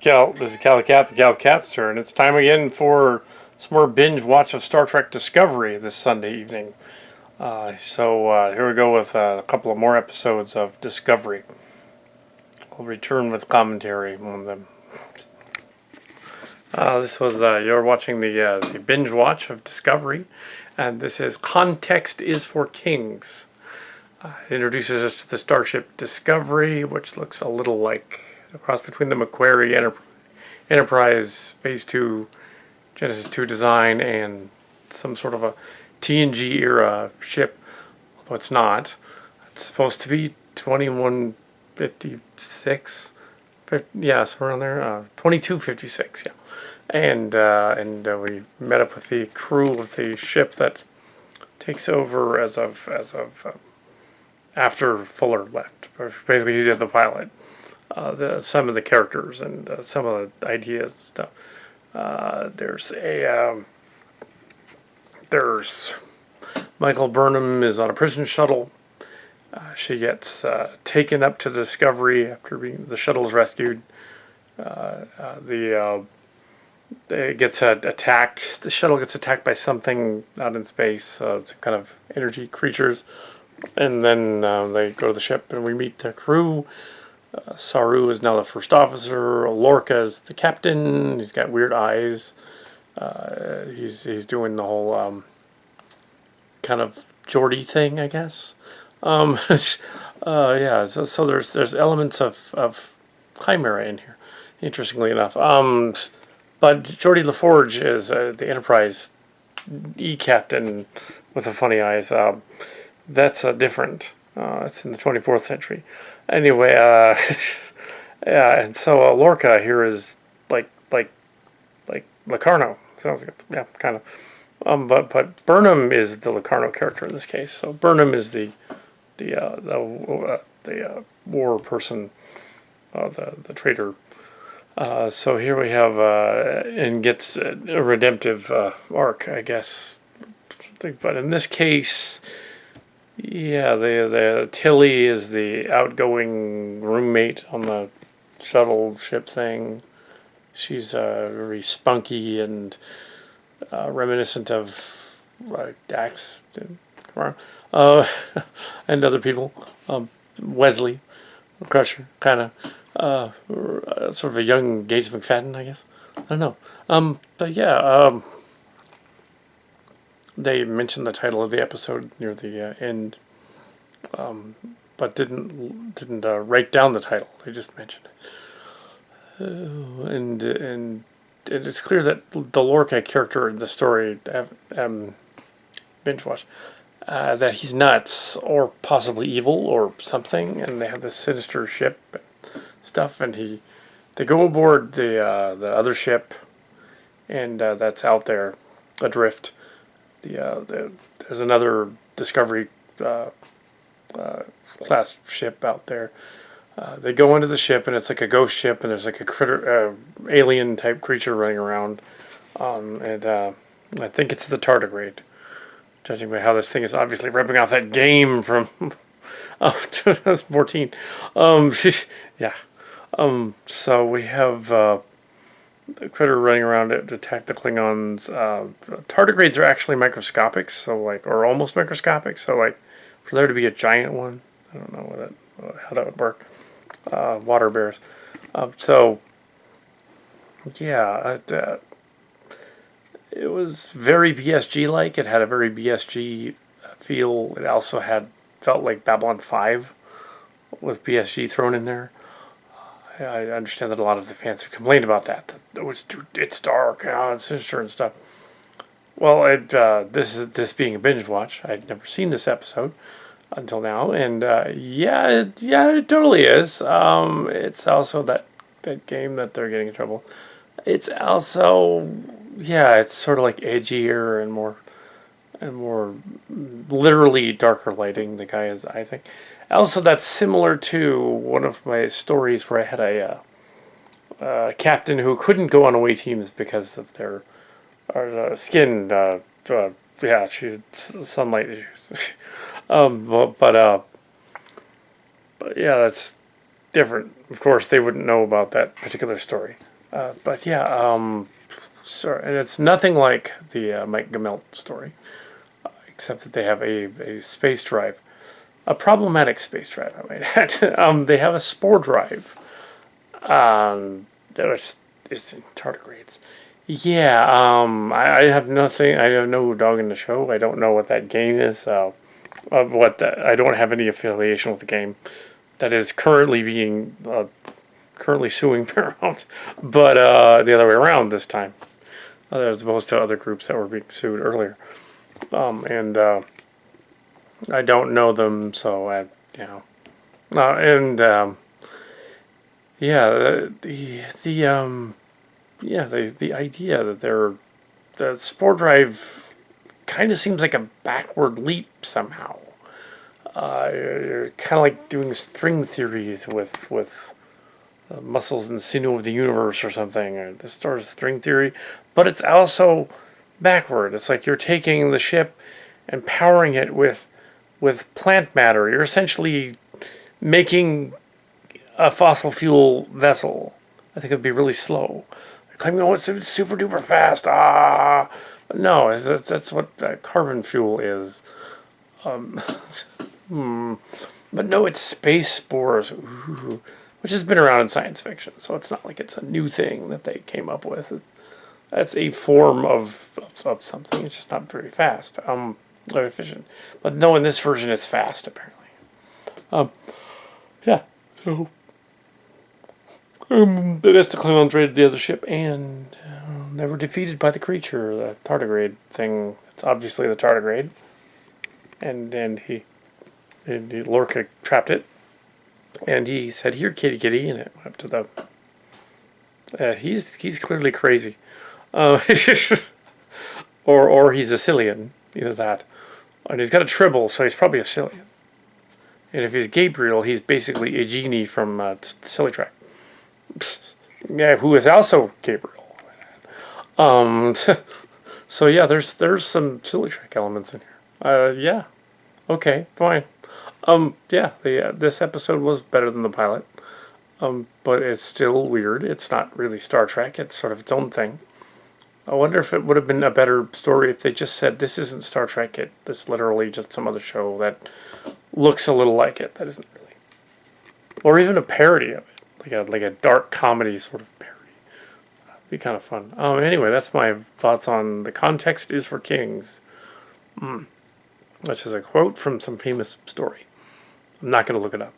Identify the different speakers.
Speaker 1: This is Kal Kat, the Kal Kat's turn. It's time again for some more binge watch of Star Trek Discovery this Sunday evening. Here we go with a couple of more episodes of Discovery. I'll return with commentary on them. You're watching the binge watch of Discovery, and this is Context is for Kings. It introduces us to the starship Discovery, which looks a little like a cross between the Macquarie Enterprise Phase 2, Genesis 2 design, and some sort of a TNG era ship, although it's not. It's supposed to be 2156, yeah, somewhere around there, 2256, yeah. And we met up with the crew of the ship that takes over as of after Fuller left. Basically, he did the pilot. Some of the characters and some of the ideas and stuff. There's Michael Burnham is on a prison shuttle. She gets taken up to Discovery after the shuttle is rescued. It gets attacked. The shuttle gets attacked by something out in space. It's kind of energy creatures. And then they go to the ship and we meet the crew. Saru is now the first officer. Lorca is the captain. He's got weird eyes. He's doing the whole kind of Geordie thing, I guess. Yeah. So there's elements of Chimera in here, interestingly enough. But Geordie LaForge is the Enterprise captain with the funny eyes. That's different. It's in the 24th century. Anyway, yeah, and so Lorca here is like Locarno. Sounds like, yeah, kind of. But Burnham is the Locarno character in this case. So Burnham is the war person, the traitor. So here we have and gets a redemptive arc, I guess. But in this case, yeah, the Tilly is the outgoing roommate on the shuttle ship thing. She's very spunky and reminiscent of Dax and other people. Wesley Crusher, kind of sort of a young Gates McFadden, I guess. I don't know. But yeah. They mentioned the title of the episode near the end, but didn't write down the title. They just mentioned it, and it's clear that the Lorca character in the story, binge watch, that he's nuts or possibly evil or something, and they have this sinister ship and stuff, and they go aboard the other ship, and that's out there adrift. There's another Discovery class ship out there. They go into the ship and it's like a ghost ship and there's like a critter, alien type creature running around. And I think it's the tardigrade, judging by how this thing is obviously ripping off that game from 2014. Yeah. So we have the critter running around to attack the Klingons. Tardigrades are actually microscopic, or almost microscopic. So, for there to be a giant one, I don't know how that would work. Water bears. Yeah, it was very BSG-like. It had a very BSG feel. It also felt like Babylon 5 with BSG thrown in there. I understand that a lot of the fans have complained about that. It's dark, it's sinister and stuff. Well, this being a binge watch, I'd never seen this episode until now, and yeah, it totally is. It's also that game that they're getting in trouble. It's also, yeah, it's sort of like edgier and more literally darker lighting. The guy is, I think. Also, that's similar to one of my stories where I had a captain who couldn't go on away teams because of their skin. Yeah, she's sunlight issues. But yeah, that's different. Of course, they wouldn't know about that particular story. But yeah, sorry, and it's nothing like the Mike Gamelt story, except that they have a space drive, a problematic space drive, I might add. They have a spore drive. It's in tardigrades. Yeah, I have nothing. I have no dog in the show. I don't know what that game is. I don't have any affiliation with the game that is currently suing Paramount, but the other way around this time, as opposed to other groups that were being sued earlier. And I don't know them, so you know, and yeah, the idea that the Spore Drive kind of seems like a backward leap somehow. You're kind of like doing string theories with muscles and sinew of the universe or something, or this sort of string theory, but it's also backward. It's like you're taking the ship and powering it with plant matter. You're essentially making a fossil fuel vessel. I think it'd be really slow. They're claiming, oh, it's super duper fast. No, that's what carbon fuel is. But no, it's space spores, ooh, which has been around in science fiction. So it's not like it's a new thing that they came up with. That's a form of something. It's just not very fast. Very efficient. But no, in this version, it's fast apparently. Yeah. So that's the Klingons raided the other ship and they were defeated by the creature, the tardigrade thing. It's obviously the tardigrade, and Lorca trapped it, and he said, "Here, kitty, kitty," and it went up to the. He's clearly crazy, or he's a Cillian, either that, and he's got a tribble, so he's probably a Cillian. And if he's Gabriel, he's basically a genie from Silly Track. Yeah, who is also Gabriel. So yeah, there's some Silly Track elements in here. Yeah, okay, fine. Yeah, this episode was better than the pilot. But it's still weird. It's not really Star Trek. It's sort of its own thing. I wonder if it would have been a better story if they just said, this isn't Star Trek. It's literally just some other show that looks a little like it. That isn't really. Or even a parody of it. Like a dark comedy sort of parody. It'd be kind of fun. Anyway, that's my thoughts on The Context is for Kings. Which is a quote from some famous story. I'm not going to look it up.